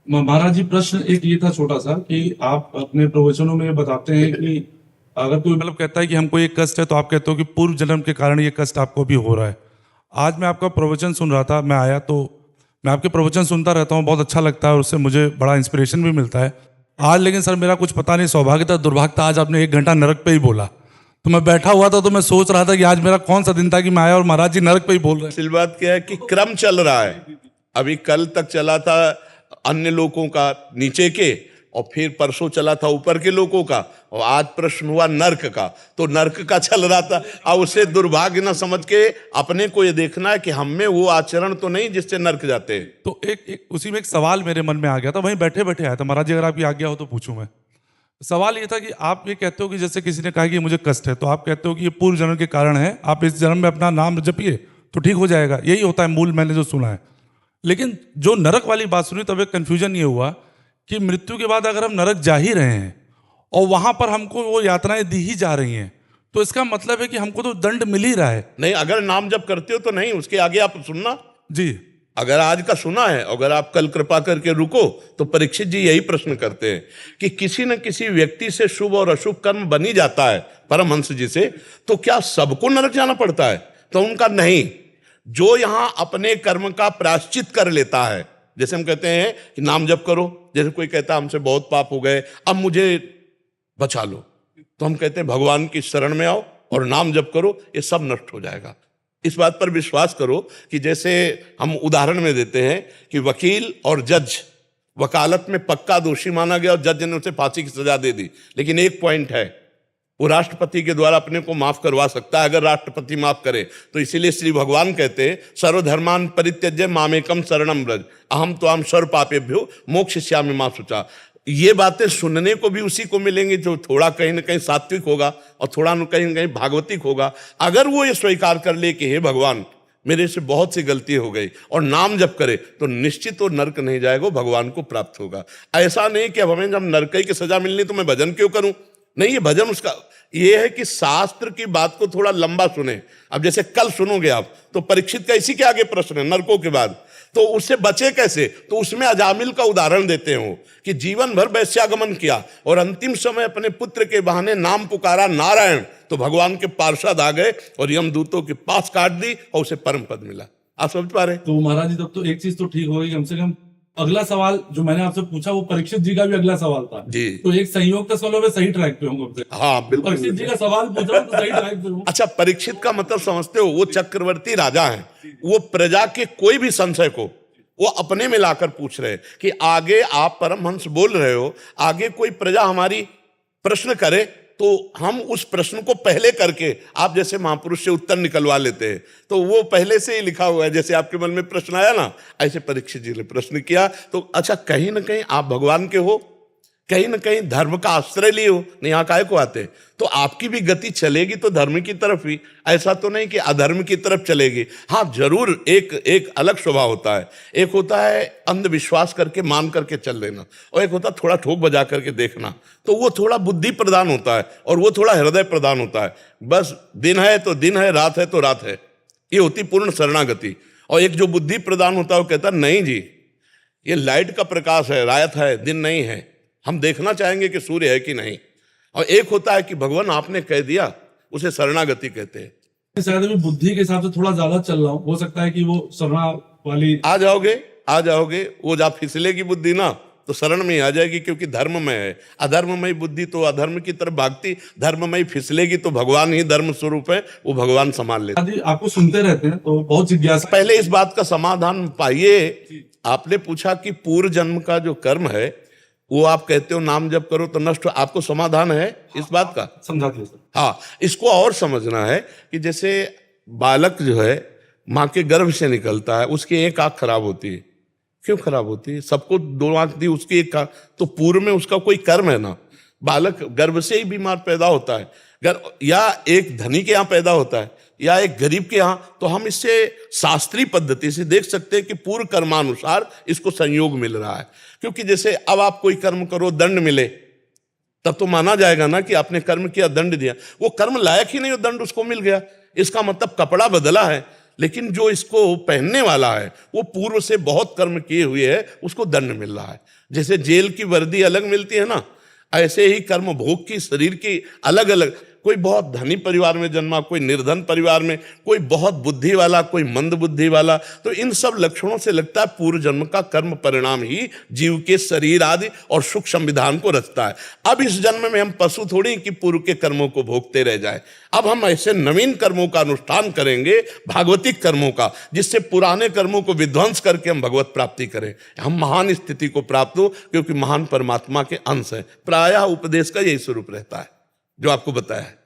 महाराज जी, प्रश्न एक ये था छोटा सा कि आप अपने प्रवचनों में बताते हैं कि अगर कोई मतलब कहता है कि हमको ये कष्ट है, तो आप कहते हो कि पूर्व जन्म के कारण ये कष्ट आपको भी हो रहा है। आज मैं आपका प्रवचन सुन रहा था, मैं आया तो मैं आपके प्रवचन सुनता रहता हूँ, बहुत अच्छा लगता है और उससे मुझे बड़ा इंस्पिरेशन भी मिलता है। आज लेकिन सर मेरा कुछ पता नहीं, सौभाग्यता दुर्भाग्यता, आज आपने 1 घंटा नरक पे ही बोला। तो मैं बैठा हुआ था तो मैं सोच रहा था कि आज मेरा कौन सा दिन था कि मैं आया और महाराज जी नरक पे ही बोल रहे हैं। असल बात क्या है कि क्रम चल रहा है। अभी कल तक चला था अन्य लोगों का नीचे के, और फिर परसों चला था ऊपर के लोगों का, और आज प्रश्न हुआ नर्क का। तो नर्क का चल रहा था, और उसे दुर्भाग्य न समझ के अपने को ये देखना है कि हम में वो आचरण तो नहीं जिससे नर्क जाते हैं। तो एक उसी में एक सवाल मेरे मन में आ गया था, वहीं बैठे बैठे आया था। महाराज जी अगर आपकी आज्ञा हो तो पूछूं मैं। सवाल ये था कि आप ये कहते हो कि जैसे किसी ने कहा कि मुझे कष्ट है, तो आप कहते हो कि ये पूर्व जन्म के कारण है, आप इस जन्म में अपना नाम जपिए तो ठीक हो जाएगा, यही होता है मूल, मैंने जो सुना है। लेकिन जो नरक वाली बात सुनी तब एक कन्फ्यूजन ये हुआ कि मृत्यु के बाद अगर हम नरक जा ही रहे हैं और वहां पर हमको वो यातनाएं दी ही जा रही हैं, तो इसका मतलब है कि हमको तो दंड मिल ही रहा है। नहीं, अगर नाम जप करते हो तो नहीं, उसके आगे आप सुनना। जी। अगर आज का सुना है, अगर आप कल कृपा करके रुको, तो परीक्षित जी यही प्रश्न करते हैं कि किसी न किसी व्यक्ति से शुभ और अशुभ कर्म बनी जाता है परमहंस जी से, तो क्या सबको नरक जाना पड़ता है? तो उनका नहीं। जो यहां अपने कर्म का प्रायश्चित कर लेता है, जैसे हम कहते हैं कि नाम जप करो, जैसे कोई कहता है हमसे बहुत पाप हो गए, अब मुझे बचा लो, तो हम कहते हैं भगवान की शरण में आओ और नाम जप करो, ये सब नष्ट हो जाएगा। इस बात पर विश्वास करो कि जैसे हम उदाहरण में देते हैं कि वकील और जज, वकालत में पक्का दोषी माना गया और जज ने उसे फांसी की सजा दे दी, लेकिन एक पॉइंट है, वो राष्ट्रपति के द्वारा अपने को माफ करवा सकता है अगर राष्ट्रपति माफ करे। तो इसीलिए श्री भगवान कहते हैं सर्वधर्मान परित्यज्य मामेकम शरणम व्रज अहम त्वाम सर्व पापेभ्यो मोक्षयिष्यामि मा शुचा। ये बातें सुनने को भी उसी को मिलेंगी जो थोड़ा कहीं ना कहीं सात्विक होगा और थोड़ा न कहीं भागवतिक होगा। अगर वो ये स्वीकार कर ले कि हे भगवान मेरे से बहुत सी गलती हो गई और नाम जप करे, तो निश्चित वो नरक नहीं जाएगा, भगवान को प्राप्त होगा। ऐसा नहीं कि अब हमें जब नरक की सजा मिलनी तो मैं भजन क्यों करूं। नहीं, ये भजन उसका ये है कि शास्त्र की बात को थोड़ा लंबा सुने। अब जैसे कल सुनोगे आप, तो परीक्षित का इसी के आगे प्रश्न है नरकों के बाद, तो उससे बचे कैसे? तो उसमें अजामिल का उदाहरण देते हो कि जीवन भर वैश्यागमन किया और अंतिम समय अपने पुत्र के बहाने नाम पुकारा नारायण, तो भगवान के पार्षद आ गए और यमदूतों के पास काट दी और उसे परम पद मिला। आप समझ पा रहे? तो महाराज जी तब तो एक चीज तो ठीक होगी, कम से कम अगला सवाल जो मैंने आपसे पूछा वो परीक्षित जी का भी अगला सवाल था जी। तो एक संयोग का सवाल, मैं सही ट्रैक पे हूँ। हाँ बिल्कुल, परीक्षित जी का सवाल पूछ रहा हूँ तो सही ट्रैक पे हूँ। अच्छा, परीक्षित का मतलब समझते हो? वो चक्रवर्ती राजा हैं, वो प्रजा के कोई भी संशय को वो अपने में लाकर पूछ रहे कि आगे आप परमहंस बोल रहे हो, आगे कोई प्रजा हमारी प्रश्न करे तो हम उस प्रश्न को पहले करके आप जैसे महापुरुष से उत्तर निकलवा लेते हैं। तो वो पहले से ही लिखा हुआ है, जैसे आपके मन में प्रश्न आया ना, ऐसे परीक्षित जी ने प्रश्न किया। तो अच्छा, कहीं ना कहीं आप भगवान के हो, कहीं ना कहीं धर्म का आश्रय लिए हो, नहीं यहाँ काहे को आते, तो आपकी भी गति चलेगी तो धर्म की तरफ ही, ऐसा तो नहीं कि अधर्म की तरफ चलेगी। हाँ जरूर एक अलग स्वभाव होता है, एक होता है अंधविश्वास करके मान करके चल देना, और एक होता है थोड़ा ठोक बजा करके देखना। तो वो थोड़ा बुद्धि प्रदान होता है और वो थोड़ा हृदय प्रदान होता है। बस दिन है तो दिन है, रात है तो रात है, ये होती पूर्ण शरणागति। और एक जो बुद्धि प्रदान होता है वो कहता नहीं जी, ये लाइट का प्रकाश है, रात है, दिन नहीं है, हम देखना चाहेंगे कि सूर्य है कि नहीं। और एक होता है कि भगवान आपने कह दिया, उसे शरणागति कहते हैं। शायद अभी बुद्धि के हिसाब से थोड़ा ज्यादा चल रहा हूँ, हो सकता है कि वो शरणा वाली आ जाओगे। वो जब फिसलेगी बुद्धि ना, तो शरण में ही आ जाएगी, क्योंकि धर्म में है। अधर्ममय बुद्धि तो अधर्म की तरफ भागती, धर्ममय फिसलेगी तो भगवान ही धर्म स्वरूप है, वो भगवान संभाल लेते। आपको सुनते रहते हैं तो बहुत जिज्ञासा। पहले इस बात का समाधान पाइए। आपने पूछा कि पूर्व जन्म का जो कर्म है वो आप कहते हो नाम जप करो तो नष्ट, आपको समाधान है इस बात का? समझा दिया सर। हाँ, इसको और समझना है कि जैसे बालक जो है माँ के गर्भ से निकलता है, उसकी एक आंख खराब होती है। क्यों खराब होती है? सबको 2 आंख दी, उसकी एक आंख, तो पूर्व में उसका कोई कर्म है ना। बालक गर्भ से ही बीमार पैदा होता है, या एक धनी के यहाँ पैदा होता है या एक गरीब के यहाँ, तो हम इससे शास्त्रीय पद्धति से देख सकते हैं कि पूर्व कर्मानुसार इसको संयोग मिल रहा है। क्योंकि जैसे अब आप कोई कर्म करो, दंड मिले, तब तो माना जाएगा ना कि आपने कर्म किया, दंड दिया। वो कर्म लायक ही नहीं, वो दंड उसको मिल गया, इसका मतलब कपड़ा बदला है। लेकिन जो इसको पहनने वाला है वो पूर्व से बहुत कर्म किए हुए है, उसको दंड मिल रहा है। जैसे जेल की वर्दी अलग मिलती है ना, ऐसे ही कर्म भोग की, शरीर की अलग अलग। कोई बहुत धनी परिवार में जन्मा, कोई निर्धन परिवार में, कोई बहुत बुद्धि वाला, कोई मंद बुद्धि वाला। तो इन सब लक्षणों से लगता है पूर्व जन्म का कर्म परिणाम ही जीव के शरीर आदि और सुख संविधान को रचता है। अब इस जन्म में हम पशु थोड़ी कि पूर्व के कर्मों को भोगते रह जाए। अब हम ऐसे नवीन कर्मों का अनुष्ठान करेंगे, भागवतिक कर्मों का, जिससे पुराने कर्मों को विध्वंस करके हम भगवत प्राप्ति करें, हम महान स्थिति को प्राप्त हो, क्योंकि महान परमात्मा के अंश है। प्रायः उपदेश का यही स्वरूप रहता है जो आपको बताया है।